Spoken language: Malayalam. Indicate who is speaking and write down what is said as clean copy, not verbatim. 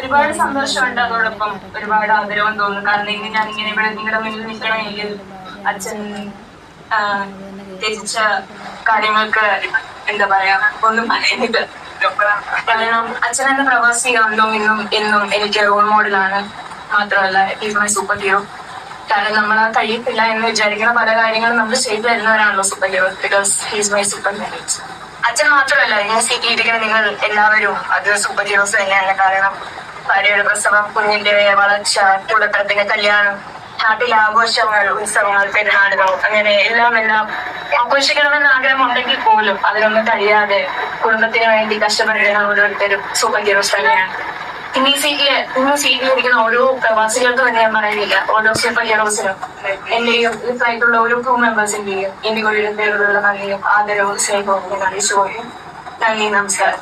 Speaker 1: ഒരുപാട് സന്തോഷമുണ്ട്, അതോടൊപ്പം ഒരുപാട് ആദരവും തോന്നുന്നു. കാരണം ഇനി ഞാൻ ഇങ്ങനെ ഇവിടെ നിങ്ങളുടെ മുന്നിൽ നിൽക്കണമെങ്കിൽ അച്ഛൻ ത്യജിച്ച കാര്യങ്ങൾക്ക് എന്താ പറയാ ഒന്നും പറയുന്നില്ല. കാരണം അച്ഛൻ എന്ന പ്രവാസി ആണല്ലോ എന്നും എനിക്ക് റോൾ മോഡലാണ്. മാത്രമല്ല ഈസ് മൈ സൂപ്പർ ഹീറോ. കാരണം നമ്മൾ ആ കഴിയത്തില്ല എന്ന് വിചാരിക്കുന്ന പല കാര്യങ്ങളും നമ്മൾ ചെയ്തു തരുന്നവരാണല്ലോ super hero. Because he's my super hero. അച്ഛൻ മാത്രമല്ല ഈ സീറ്റിലിരിക്കുന്ന നിങ്ങൾ എല്ലാവരും അത് സൂപ്പർ ഹീറോസ് തന്നെയാണ്. കാരണം ഭാര്യയുടെ പ്രസവം, കുഞ്ഞിന്റെ വളർച്ച, കൂടത്തരത്തിന്റെ കല്യാണം, നാട്ടിലെ ആഘോഷങ്ങൾ, ഉത്സവങ്ങൾ, പെരുന്നാളുകൾ, അങ്ങനെ എല്ലാം ആഘോഷിക്കണമെന്ന് ആഗ്രഹമുണ്ടെങ്കിൽ പോലും അതിനൊന്നും കഴിയാതെ കുടുംബത്തിന് വേണ്ടി കഷ്ടപ്പെടുന്ന ഓരോരുത്തരും സൂപ്പർ ഹീറോസ് തന്നെയാണ്. ഇന്ന് സീറ്റിലിരിക്കുന്ന ഓരോ പ്രവാസികൾക്കും തന്നെ ഞാൻ പറയുന്നില്ല, ഓരോ സൂപ്പർ ഹീറോസിനും എന്റെയും ഇതായിട്ടുള്ള ഓരോ ക്രൂ മെമ്പേഴ്സിന്റെയും ഇന്ത്യയുടെ പേരിലുള്ള നന്ദിയും ആദരവും സ്നേഹവും ഞാൻ അറിയിച്ചു പോയി. നന്ദി, നമസ്കാരം.